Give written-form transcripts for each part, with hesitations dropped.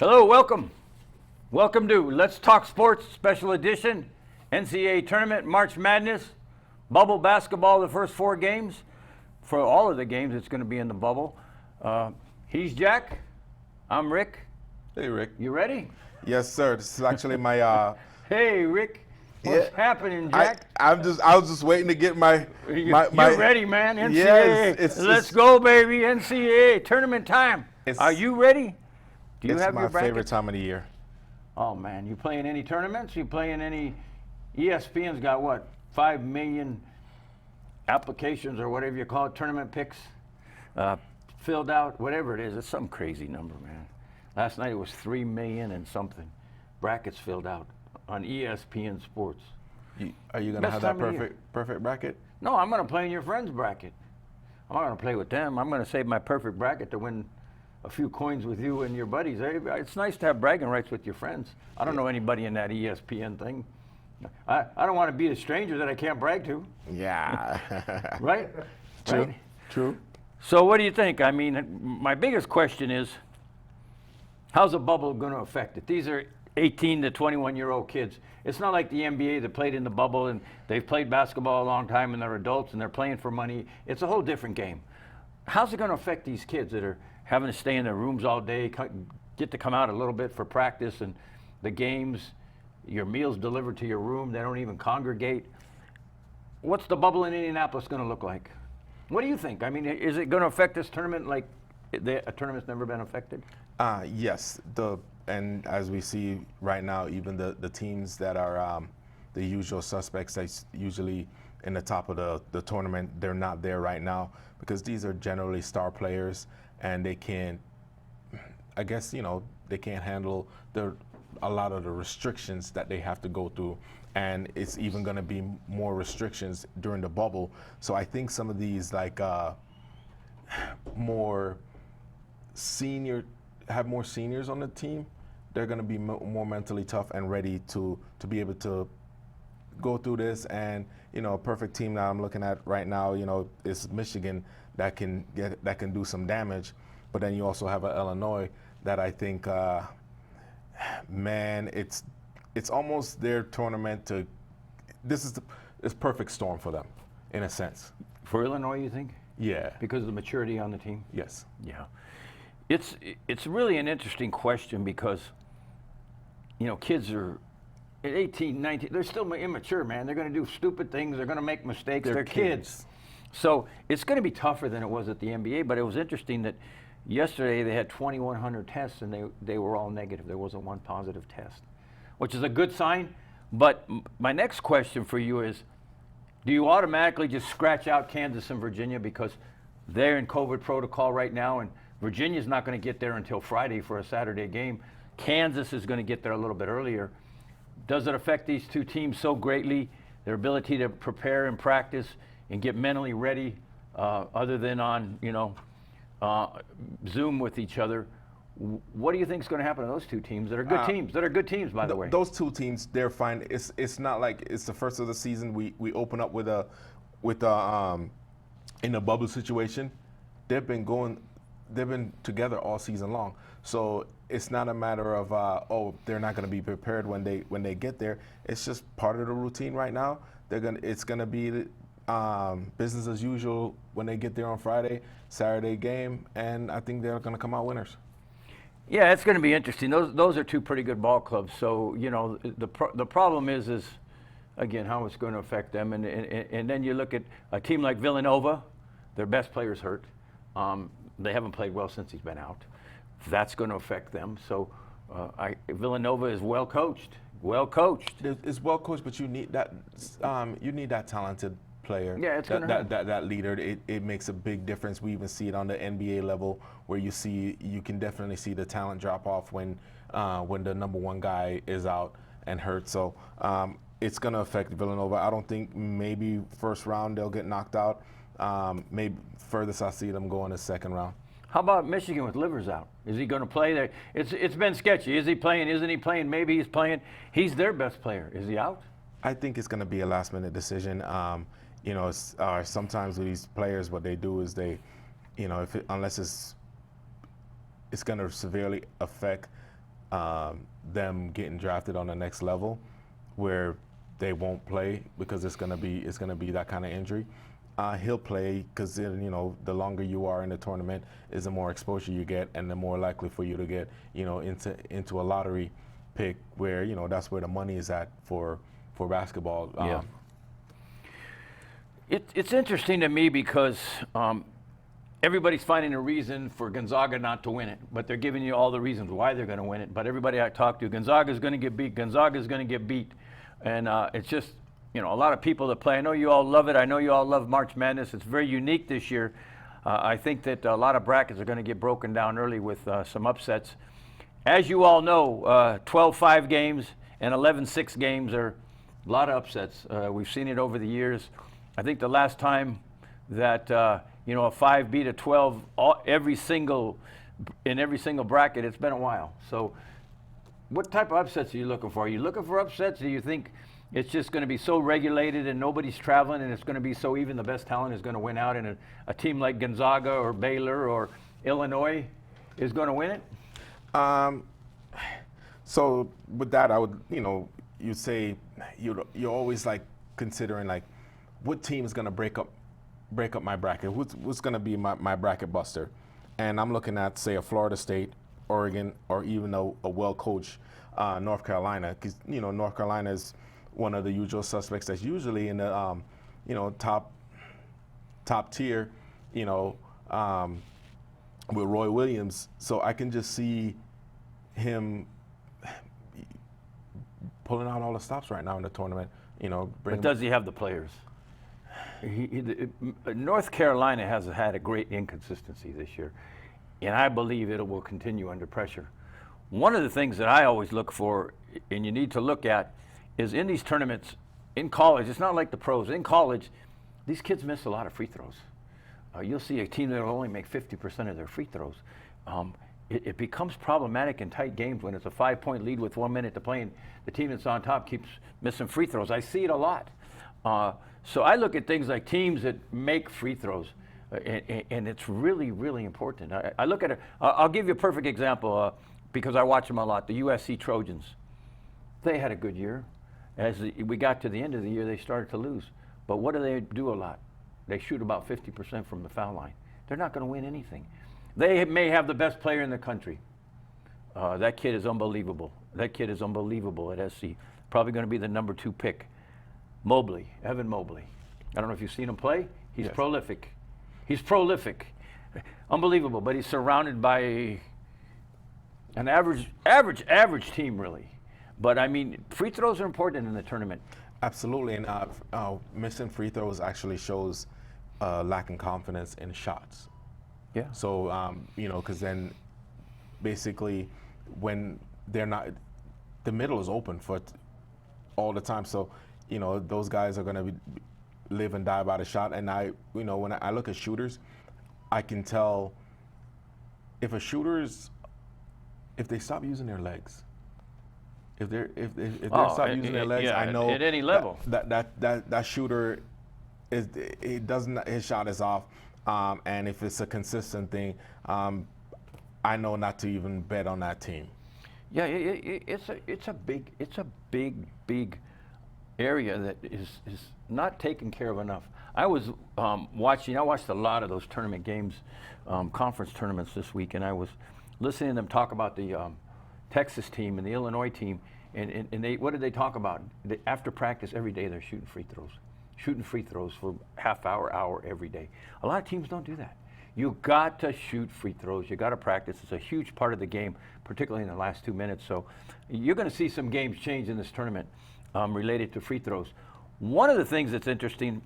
Hello, welcome. Welcome to Let's Talk Sports Special Edition, NCA Tournament, March Madness, bubble basketball, the first 4 games. For all of the games, it's going to be in the bubble. He's Jack. I'm Rick. Hey, Rick. You ready? Yes, sir. This is actually my. Hey, Rick. What's happening, Jack? I was just waiting to get my. You're ready, man. NCAA. Yes, Let's go, baby. NCAA tournament time. Are you ready? Do you have your bracket? It's my favorite time of the year. Oh man, you playing any tournaments? You playing any? ESPN's got what? 5 million applications or whatever you call it, tournament picks filled out, whatever it is. It's some crazy number, man. Last night it was 3 million and something brackets filled out on ESPN Sports. Are you gonna have that perfect bracket? No, I'm gonna play in your friend's bracket. I'm not gonna play with them. I'm gonna save my perfect bracket to win a few coins with you and your buddies. It's nice to have bragging rights with your friends. I don't know anybody in that ESPN thing. I don't want to be a stranger that I can't brag to. Yeah. Right? True. Right? True. So what do you think? I mean, my biggest question is, how's the bubble going to affect it? These are 18 to 21-year-old kids. It's not like the NBA that played in the bubble and they've played basketball a long time and they're adults and they're playing for money. It's a whole different game. How's it going to affect these kids that are having to stay in their rooms all day, get to come out a little bit for practice and the games, your meals delivered to your room, they don't even congregate? What's the bubble in Indianapolis going to look like? What do you think? I mean, is it going to affect this tournament like a tournament's never been affected? Yes. And as we see right now, even the teams that are the usual suspects that's usually in the top of the tournament, they're not there right now because these are generally star players and they can't, I guess, they can't handle a lot of the restrictions that they have to go through. And it's even going to be more restrictions during the bubble. So I think some of these more seniors on the team, they're going to be more mentally tough and ready to be able to go through this. And a perfect team that I'm looking at right now, is Michigan that can do some damage. But then you also have Illinois that I think, man, it's almost their tournament to. This is it's perfect storm for them, in a sense. For Illinois, you think? Yeah. Because of the maturity on the team? Yes. Yeah. It's really an interesting question because, kids are at 18, 19, they're still immature, man. They're going to do stupid things. They're going to make mistakes. They're kids. So it's going to be tougher than it was at the NBA, but it was interesting that yesterday they had 2,100 tests and they were all negative. There wasn't one positive test, which is a good sign. But my next question for you is, do you automatically just scratch out Kansas and Virginia because they're in COVID protocol right now and Virginia's not going to get there until Friday for a Saturday game? Kansas is going to get there a little bit earlier. Does it affect these two teams so greatly, their ability to prepare and practice and get mentally ready other than on, Zoom with each other? What do you think is going to happen to those two teams that are good teams? That are good teams, by the way. Those two teams, they're fine. It's not like it's the first of the season. We open up with a in a bubble situation. They've been together all season long. So it's not a matter of they're not going to be prepared when they get there. It's just part of the routine right now. It's going to be business as usual when they get there on Friday, Saturday game, and I think they're going to come out winners. Yeah, it's going to be interesting. Those are two pretty good ball clubs. So the problem is again how it's going to affect them. And then you look at a team like Villanova, their best player's hurt. They haven't played well since he's been out. That's going to affect them. So Villanova is well coached. Well coached. It's well coached, but you need that. You need that talented player. Yeah, it's going to that leader. It makes a big difference. We even see it on the NBA level, where you can definitely see the talent drop off when the number one guy is out and hurt. So it's going to affect Villanova. I don't think maybe first round they'll get knocked out. Maybe furthest I see them go in the second round. How about Michigan with Livers out? Is he going to play there? It's been sketchy. Is he playing? Isn't he playing? Maybe he's playing. He's their best player. Is he out? I think it's going to be a last-minute decision. Sometimes with these players, what they do is unless it's going to severely affect them getting drafted on the next level, where they won't play because it's gonna be that kind of injury. He'll play because the longer you are in the tournament is the more exposure you get, and the more likely for you to get into a lottery pick, where that's where the money is at for basketball. Yeah. It's interesting to me because everybody's finding a reason for Gonzaga not to win it, but they're giving you all the reasons why they're going to win it. But everybody I talk to, Gonzaga's going to get beat. Gonzaga's going to get beat, and it's just a lot of people that play. I know you all love it. I know you all love March Madness. It's very unique this year. I think that a lot of brackets are going to get broken down early with some upsets. As you all know, 12-5 games and 11-6 games are a lot of upsets. We've seen it over the years. I think the last time that a 5 beat a 12 in every single bracket, it's been a while. So what type of upsets are you looking for? Are you looking for upsets? Do you think it's just going to be so regulated and nobody's traveling and it's going to be so even the best talent is going to win out, and a team like Gonzaga or Baylor or Illinois is going to win it? So with that, I would, you say you're always like considering like what team is going to break up my bracket? What's going to be my bracket buster? And I'm looking at, say, a Florida State, Oregon, or even a well-coached North Carolina, because North Carolina is one of the usual suspects that's usually in the top tier, with Roy Williams. So I can just see him pulling out all the stops right now in the tournament. But does he have the players? North Carolina has had a great inconsistency this year, and I believe it will continue under pressure. One of the things that I always look for, and you need to look at, is in these tournaments, in college, it's not like the pros. In college, these kids miss a lot of free throws. You'll see a team that will only make 50% of their free throws. It becomes problematic in tight games when it's a 5-point lead with 1 minute to play, and the team that's on top keeps missing free throws. I see it a lot. So I look at things like teams that make free throws, and it's really, really important. I look at it. I'll give you a perfect example because I watch them a lot. The USC Trojans, they had a good year. As we got to the end of the year, they started to lose. But what do they do a lot? They shoot about 50% from the foul line. They're not going to win anything. They may have the best player in the country. That kid is unbelievable. That kid is unbelievable at SC. Probably going to be the number 2 pick. Evan Mobley. I don't know if you've seen him play. He's Yes. prolific. He's prolific. Unbelievable, but he's surrounded by an average team, really. But, I mean, free throws are important in the tournament. Absolutely, and missing free throws actually shows lacking confidence in shots. Yeah. So, because then basically when they're not, the middle is open for all the time. So, those guys are going to live and die by the shot. And when I look at shooters, I can tell if they stop using their legs, if they stop using their legs, I know at any level that shooter his shot is off. And if it's a consistent thing, I know not to even bet on that team. Yeah, it's a big area that is not taken care of enough. I was watching. I watched a lot of those tournament games, conference tournaments this week, and I was listening to them talk about the Texas team and the Illinois team, and they, what did they talk about? After practice every day, they're shooting free throws for half hour every day. A lot of teams don't do that. You got to shoot free throws. You got to practice. It's a huge part of the game, particularly in the last 2 minutes. So you're going to see some games change in this tournament related to free throws. One of the things that's interesting,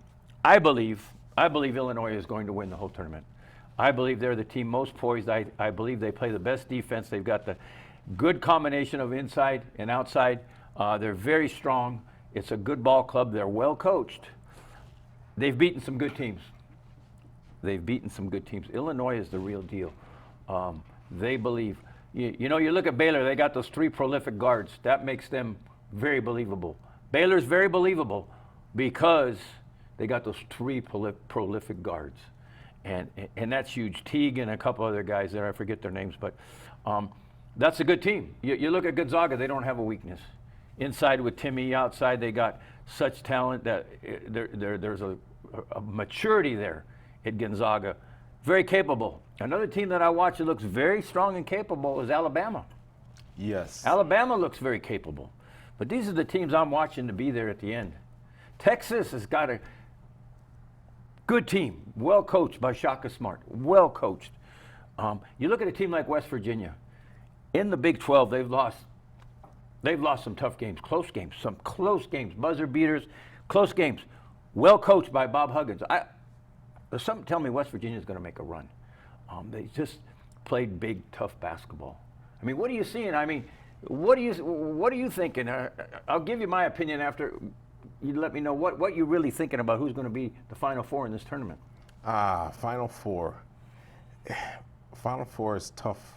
I believe Illinois is going to win the whole tournament. I believe they're the team most poised. I believe they play the best defense. They've got the good combination of inside and outside. They're very strong. It's a good ball club. They're well coached. They've beaten some good teams. Illinois is the real deal. They believe. You look at Baylor, they got those 3 prolific guards. That makes them very believable. Baylor's very believable because they got those 3 prolific guards. And that's huge. Teague and a couple other guys there, I forget their names. But That's a good team. You look at Gonzaga; they don't have a weakness. Inside with Timmy, outside they got such talent that there's a maturity there at Gonzaga. Very capable. Another team that I watch that looks very strong and capable is Alabama. Yes. Alabama looks very capable. But these are the teams I'm watching to be there at the end. Texas has got a good team, well coached by Shaka Smart, well coached. You look at a team like West Virginia. In the Big 12, they've lost some tough games, some close games, buzzer beaters, close games. Well coached by Bob Huggins. There's something telling me West Virginia's going to make a run. They just played big, tough basketball. I mean, what are you seeing? I mean, what are you thinking? I'll give you my opinion after you let me know what you're really thinking about who's going to be the Final Four in this tournament. Final Four. Final Four is tough.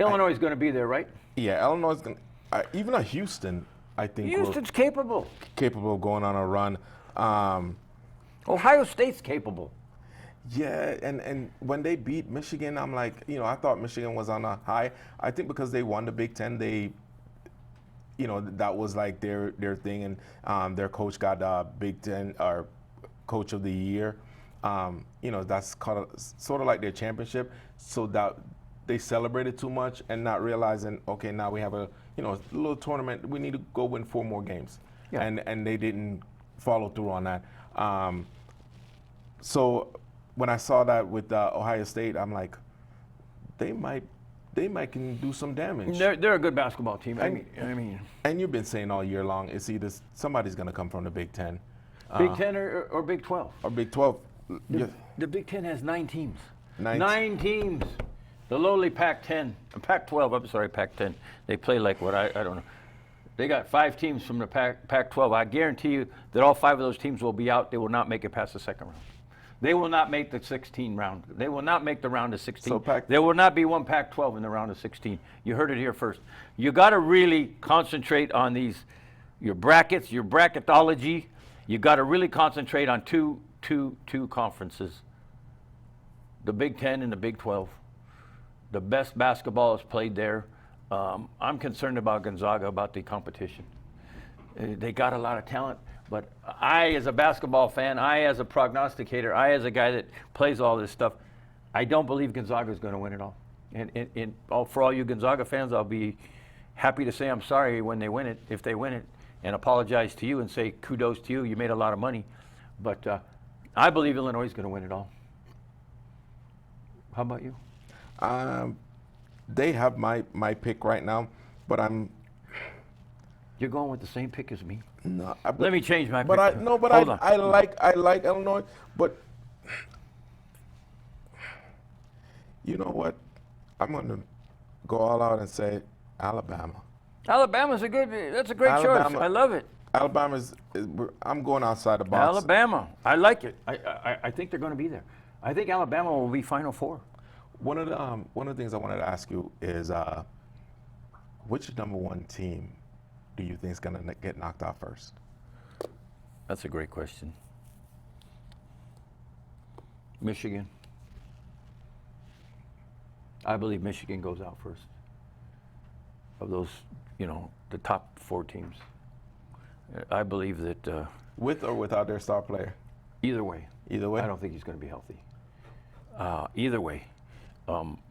Illinois is going to be there, right? Yeah, Illinois is going to, even a Houston, I think. Houston's capable. Capable of going on a run. Ohio State's capable. Yeah, and when they beat Michigan, I'm like, I thought Michigan was on a high. I think because they won the Big Ten, that was like their thing, and their coach got Big Ten or Coach of the Year. That's sort of like their championship. So that they celebrated too much and not realizing, okay, now we have a little tournament. We need to go win 4 more games, yeah. and they didn't follow through on that. So when I saw that with Ohio State, I'm like, they might can do some damage. They're a good basketball team. I mean. And you've been saying all year long, it's either somebody's going to come from the Big Ten. Big Ten or Big 12. Or Big 12. The Big Ten has 9 teams. 9 teams. The lowly Pac-10, Pac-12. I'm sorry, Pac-10. They play like what I don't know. They got 5 teams from the Pac-12. I guarantee you that all 5 of those teams will be out. They will not make it past the second round. They will not make the 16 round. They will not make the round of 16. So there will not be one Pac-12 in the round of 16. You heard it here first. You got to really concentrate on your brackets, your bracketology. You got to really concentrate on two conferences, the Big 10 and the Big 12. The best basketball is played there. I'm concerned about Gonzaga, about the competition. They got a lot of talent, but I, as a basketball fan, I, as a prognosticator, I, as a guy that plays all this stuff, I don't believe Gonzaga is going to win it all. And for all you Gonzaga fans, I'll be happy to say I'm sorry when they win it, if they win it, and apologize to you and say kudos to you. You made a lot of money. But I believe Illinois is going to win it all. How about you? They have my pick right now, but You're going with the same pick as me. No, let me change my pick. But I like Illinois, but you know what? I'm going to go all out and say Alabama. Alabama's that's a great choice. I love it. I'm going outside the box. Alabama. I like it. I think they're going to be there. I think Alabama will be Final Four. One of the things I wanted to ask you is which #1 team do you think is going to get knocked out first? That's a great question. Michigan. I believe Michigan goes out first. Of those, the top 4 teams. I believe that. With or without their star player? Either way. Either way? I don't think he's going to be healthy. Either way.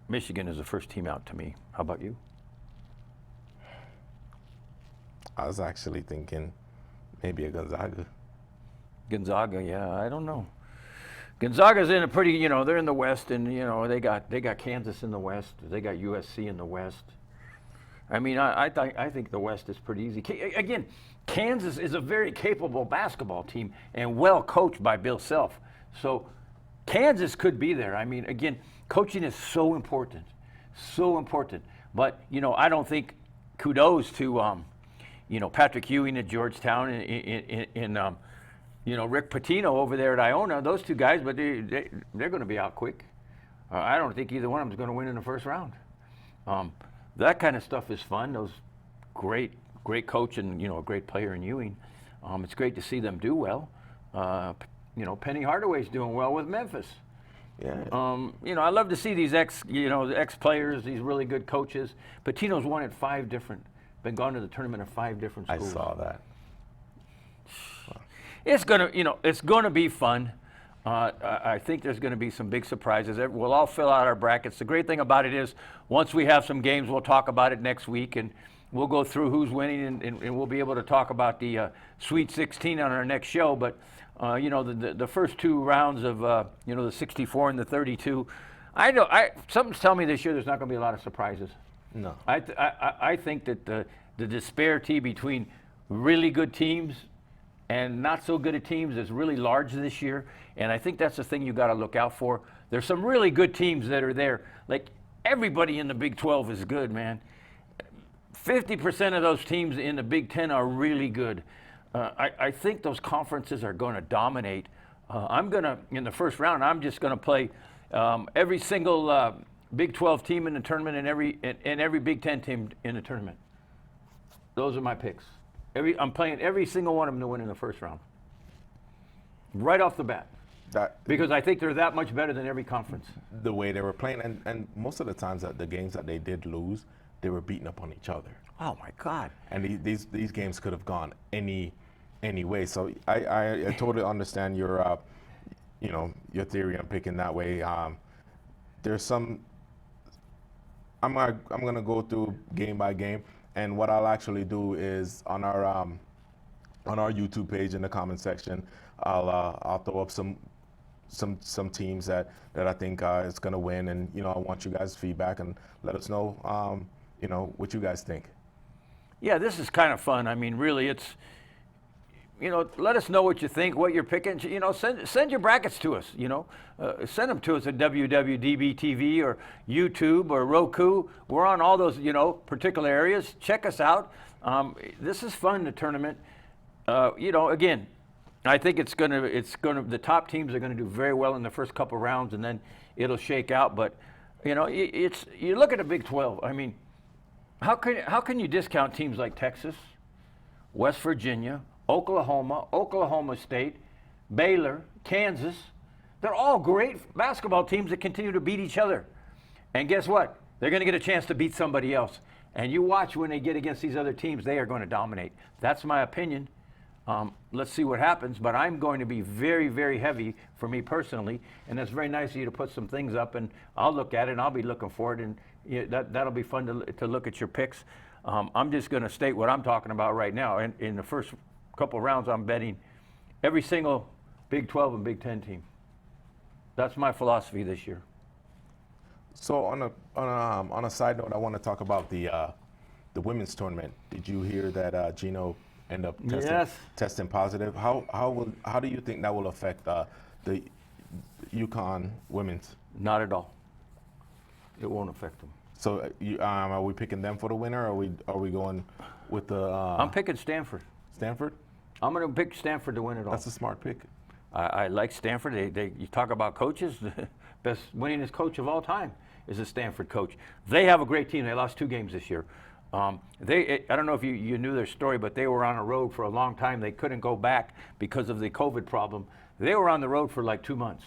Michigan is the first team out to me. How about you? I was actually thinking maybe a Gonzaga. Gonzaga, yeah, I don't know. Gonzaga's in a pretty, they're in the West, and they got Kansas in the West. They got USC in the West. I mean, I think the West is pretty easy. Again, Kansas is a very capable basketball team and well coached by Bill Self. So Kansas could be there. I mean, again, coaching is so important, so important. But I don't think kudos to Patrick Ewing at Georgetown and Rick Pitino over there at Iona. Those 2 guys, but they're going to be out quick. I don't think either one of them is going to win in the first round. That kind of stuff is fun. Those great coach and a great player in Ewing. It's great to see them do well. Penny Hardaway's doing well with Memphis. Yeah. You know, I love to see these ex players, these really good coaches. Patino's won at been gone to the tournament of 5 different I schools. saw that. It's gonna be fun. I think there's going to be some big surprises. We'll all fill out our brackets. The great thing about it is, once we have some games, we'll talk about it next week, and we'll go through who's winning, and we'll be able to talk about the Sweet 16 on our next show. But you know, the first 2 rounds of you know, the 64 and the 32, something's telling me this year there's not going to be a lot of surprises. No. I think that the disparity between really good teams and not so good at teams is really large this year, and I think that's the thing you got to look out for. There's some really good teams that are there. Like, everybody in the Big 12 is good, man. 50% of those teams in the Big 10 are really good. I think those conferences are going to dominate. In the first round, I'm just going to play every single Big 12 team in the tournament and every Big 10 team in the tournament. Those are my picks. I'm playing every single one of them to win in the first round. Right off the bat. Because I think they're that much better than every conference. The way they were playing, and most of the times that the games that they did lose, they were beating up on each other. Oh my God! And these games could have gone any way. So I totally understand your you know, your theory on picking that way. There's some. I'm gonna go through game by game, and what I'll actually do is on our YouTube page in the comment section, I'll throw up some teams that I think is going to win, and you know, I want you guys' feedback and let us know you know, what you guys think. Yeah, this is kind of fun. I mean, really, it's, you know, let us know what you think, what you're picking. You know, send your brackets to us. You know, send them to us at WWDBTV or YouTube or Roku. We're on all those, you know, particular areas. Check us out. This is fun, the tournament. You know, again, I think the top teams are gonna do very well in the first couple rounds, and then it'll shake out. But you know, you look at the Big 12. I mean, how can you discount teams like Texas, West Virginia, Oklahoma State, Baylor, Kansas? They're all great basketball teams that continue to beat each other. And guess what? They're going to get a chance to beat somebody else. And you watch when they get against these other teams, they are going to dominate. That's my opinion. Let's see what happens. But I'm going to be very, very heavy for me personally. And it's very nice of you to put some things up, and I'll look at it, and I'll be looking for it. And that'll be fun to look at your picks. I'm just going to state what I'm talking about right now. In the first couple rounds, I'm betting every single Big 12 and Big 10 team. That's my philosophy this year. So on a side note, I want to talk about the women's tournament. Did you hear that Gino ended up testing positive? How do you think that will affect the UConn women's? Not at all. It won't affect them. So are we picking them for the winner, or are we going with the? I'm picking Stanford. Stanford? I'm going to pick Stanford to win it all. That's a smart pick. I like Stanford. You talk about coaches, the best winningest coach of all time is a Stanford coach. They have a great team. They lost 2 games this year. I don't know if you knew their story, but they were on a road for a long time. They couldn't go back because of the COVID problem. They were on the road for like 2 months.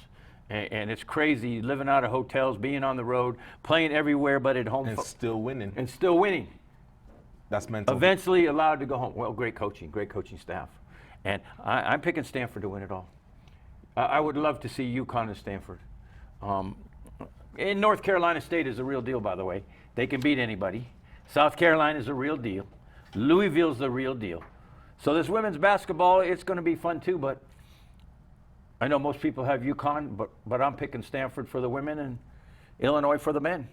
And it's crazy, living out of hotels, being on the road, playing everywhere but at home. And still winning. And still winning. That's mental. Eventually allowed to go home. Well, great coaching staff. And I'm picking Stanford to win it all. I would love to see UConn and Stanford. And North Carolina State is a real deal, by the way. They can beat anybody. South Carolina is a real deal. Louisville's the real deal. So this women's basketball, it's going to be fun too, but I know most people have UConn, but I'm picking Stanford for the women and Illinois for the men.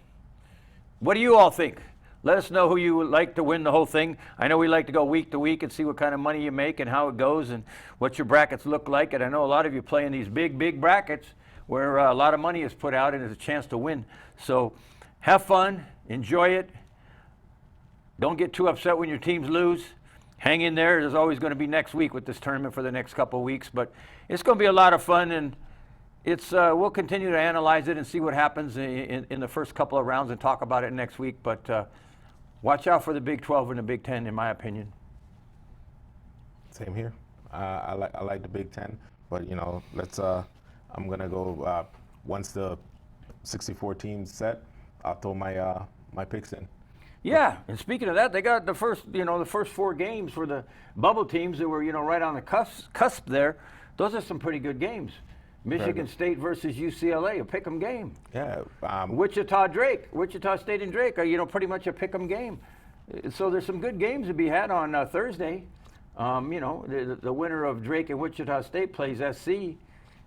What do you all think? Let us know who you would like to win the whole thing. I know we like to go week to week and see what kind of money you make and how it goes and what your brackets look like. And I know a lot of you play in these big brackets where a lot of money is put out and there's a chance to win. So have fun, enjoy it. Don't get too upset when your teams lose. Hang in there. There's always going to be next week with this tournament for the next couple of weeks. But it's going to be a lot of fun, and we'll continue to analyze it and see what happens in the first couple of rounds and talk about it next week. But watch out for the Big 12 and the Big 10, in my opinion. Same here. I like the Big 10, but you know, I'm gonna go once the 64 teams set, I'll throw my my picks in. Yeah, and speaking of that, they got the first 4 games for the bubble teams that were, right on the cusp there. Those are some pretty good games. Michigan State versus UCLA, a pick'em game. Yeah. Wichita State and Drake are, pretty much a pick'em game. So there's some good games to be had on Thursday. The winner of Drake and Wichita State plays SC,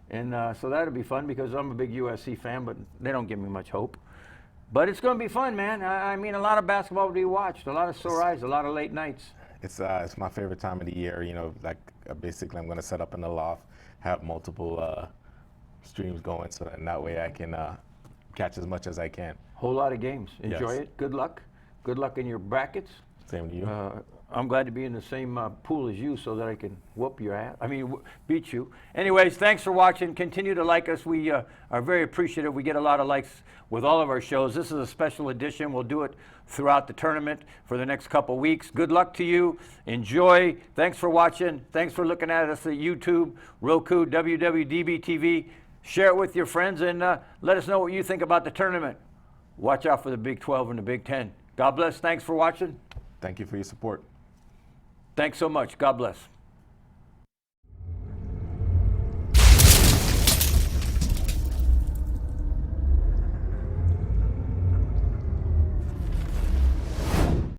and so that'll be fun because I'm a big USC fan, but they don't give me much hope. But it's going to be fun, man. I mean, a lot of basketball to be watched, a lot of sore eyes, a lot of late nights. It's my favorite time of the year. Basically, I'm going to set up in the loft, have multiple streams going, so that way I can catch as much as I can. Whole lot of games. Enjoy Yes. it. Good luck. Good luck in your brackets. Same to you. I'm glad to be in the same pool as you so that I can whoop your ass. Beat you. Anyways, thanks for watching. Continue to like us. We are very appreciative. We get a lot of likes with all of our shows. This is a special edition. We'll do it throughout the tournament for the next couple weeks. Good luck to you. Enjoy. Thanks for watching. Thanks for looking at us at YouTube, Roku, WWDBTV. Share it with your friends and let us know what you think about the tournament. Watch out for the Big 12 and the Big 10. God bless. Thanks for watching. Thank you for your support. Thanks so much. God bless.